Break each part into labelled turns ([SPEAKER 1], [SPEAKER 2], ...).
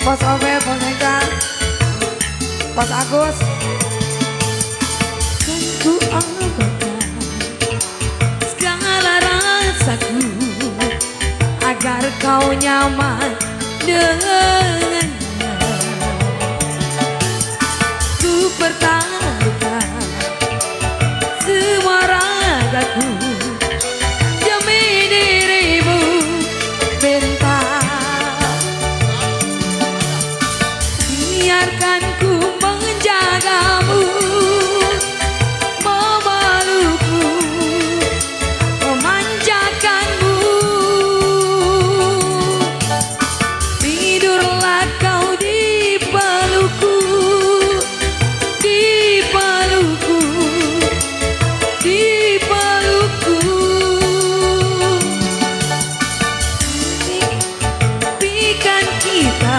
[SPEAKER 1] Bos Obel, Bos Eka, Bos Agus. Ku abaikan segala rasaku agar kau nyaman dengannya. Ku pertahankan semua ragaku demi dirimu bintang. Biarkan ku menjagamu, memelukmu, memanjakanmu. Tidurlah kau di pelukku, di pelukku, di pelukku. Impikan kita,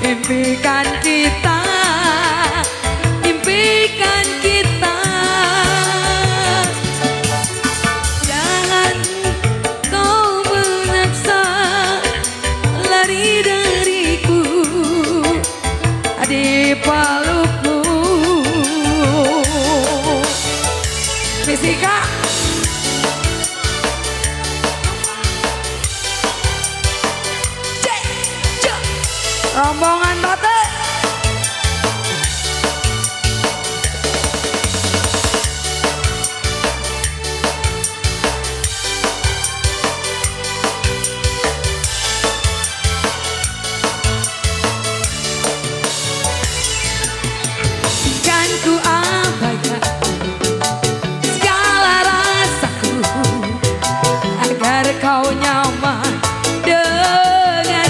[SPEAKER 1] impikan kita, impikan kita. Jangan kau memaksa lari dariku di pelukmu. Fisika rombongan batik. Kan ku abaikan segala rasaku agar kau nyaman dengan.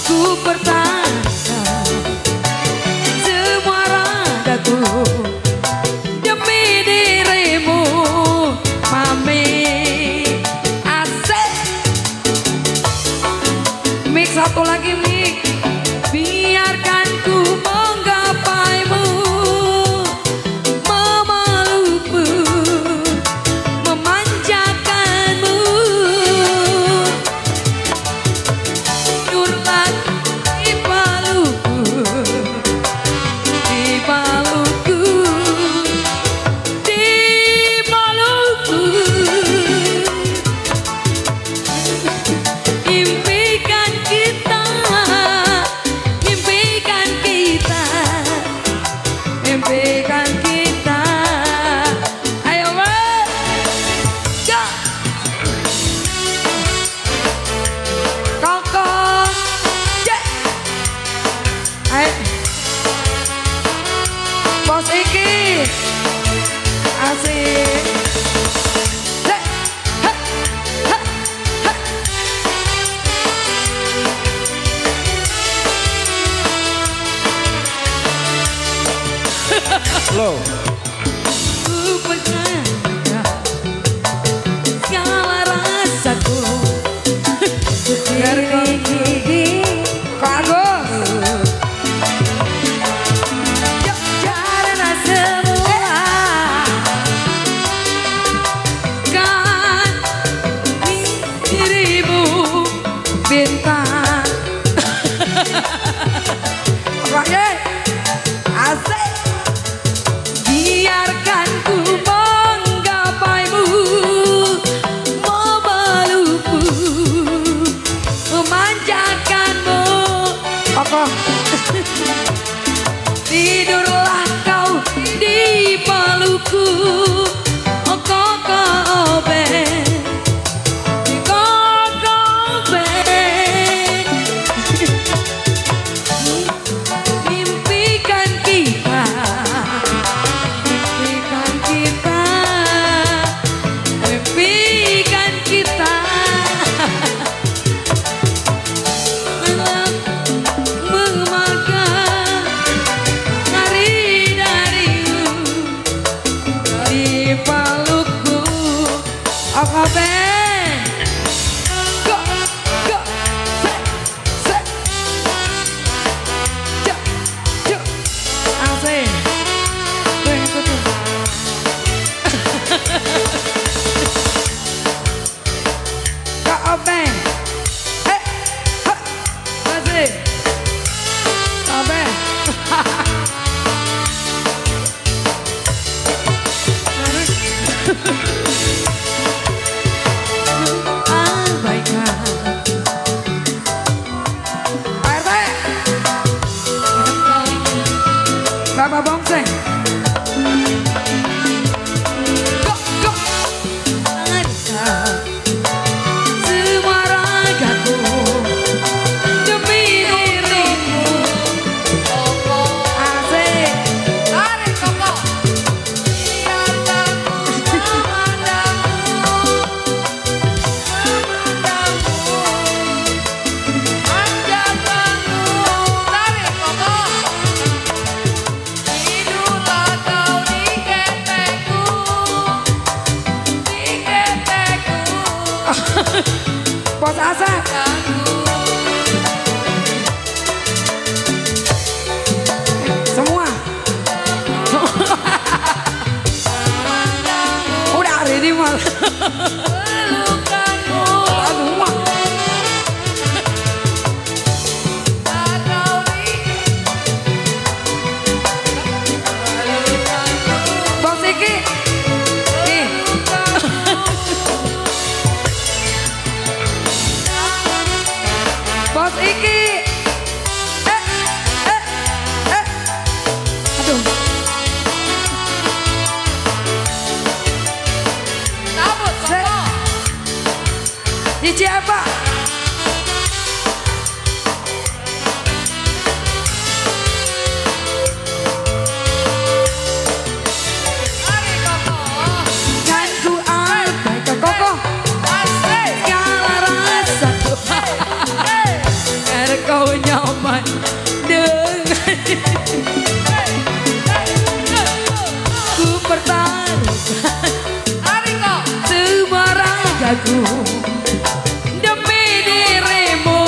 [SPEAKER 1] Ku pertahankan semua ragaku demi dirimu, mami. Asik. Mix satu lagi mix. Biarkan ku menggapaimu, memelukmu, memanjakanmu. Tidurlah di pelukku, di pelukku, di pelukku. Impikan kita, impikan kita, impikan kita. Ayo weh, ya. Koko, ya. Ayo, Bos Iki, asik. Heh, heh, heh, heh.
[SPEAKER 2] Low.
[SPEAKER 1] Ku percaya segala rasaku dari gigi kok Agus. Karena semua kan dirimu bintang. Oke, asik. Biarkan ku menggapaimu, memelukmu, memanjakanmu. Apa? Tidurlah kau di pelukku, oh Koko Obel, Koko Obel. Semua. Udah hari ini malah. Semua. Bos Iki. Nih. Bos Iki. Aduh.
[SPEAKER 2] Sabut, Koko.
[SPEAKER 1] DJ apa?
[SPEAKER 2] Mari, Koko.
[SPEAKER 1] Kan ku abaikan Koko.
[SPEAKER 2] Asik.
[SPEAKER 1] Segala rasaku. Biar kau nyaman dengan ku pertaruhkan
[SPEAKER 2] Mari, Kok.
[SPEAKER 1] semua ragaku demi dirimu,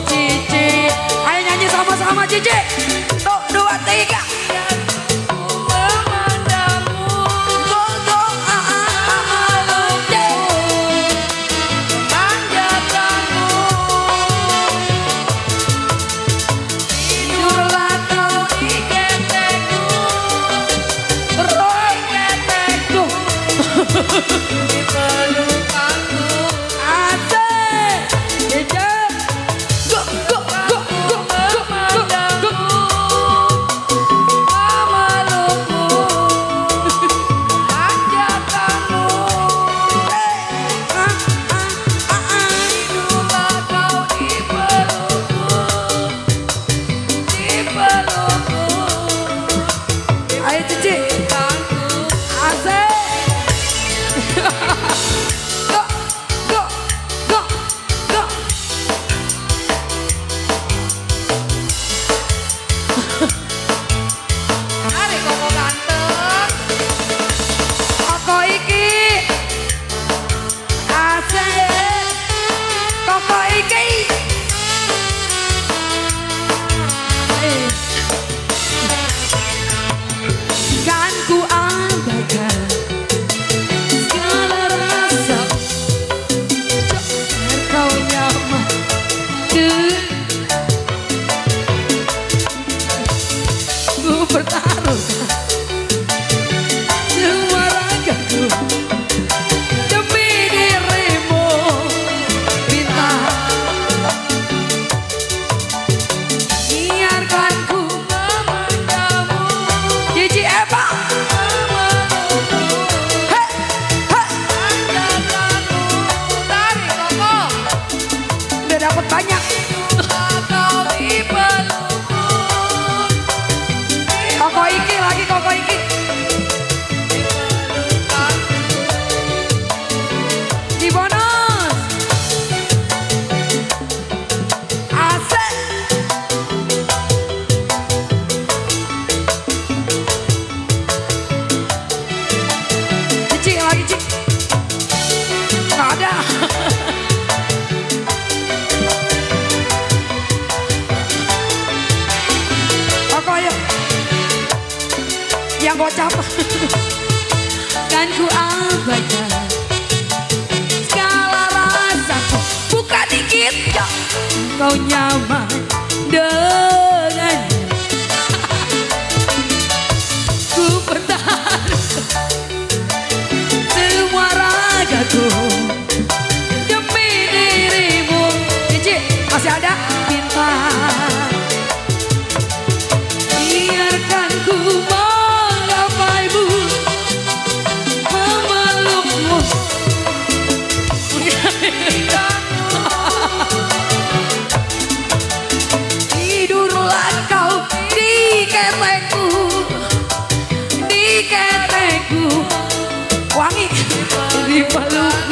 [SPEAKER 1] Cici. Ayo nyanyi sama-sama, Cici. Tuh, 2, 3.
[SPEAKER 2] Memandangmu.
[SPEAKER 1] Go, go,
[SPEAKER 2] Panjatkanmu.
[SPEAKER 1] tidurlah kau
[SPEAKER 2] Di ketekku.
[SPEAKER 1] Roy ketekku.
[SPEAKER 2] Di pelukanku.
[SPEAKER 1] Asik. Cici. Go, go, go, go, go, go, go.
[SPEAKER 2] Memelukmu. Panjatkanmu. Tidurlah kau di pelukku. Di pelukku.
[SPEAKER 1] Ayo Cici.
[SPEAKER 2] Pelukanku.
[SPEAKER 1] Asik. Go, go, go, go.
[SPEAKER 2] Mari, Koko ganteng.
[SPEAKER 1] Koko iki. Asik. Koko iki. Kan ku abaikan segala rasa biar kau nyaman ku pertaruhkan semua ragaku demi dirimu, bintang. Biarkan ku
[SPEAKER 2] Memandangmu.
[SPEAKER 1] Cici Eva. Hei, hei.
[SPEAKER 2] Panjatkanmu. Tarik, Koko.
[SPEAKER 1] Udah dapat banyak.
[SPEAKER 2] Kau di pelukku.
[SPEAKER 1] Koko iki lagi, Koko iki.
[SPEAKER 2] Di pelukanku.
[SPEAKER 1] Di bonus. Asik. Cici lagi, Cici. Nggak ada. Koko ayo. Yang gocap. Kan ku abaikan segala rasaku. Buka dikit ya. Kau nyaman dengan ku pertaruhkan semua ragaku demi dirimu. Cici masih ada bintang. Biarkan ku menggapaimu, memelukmu. Tidurlah kau di ketekku, di ketekku. Wangi di pelukku.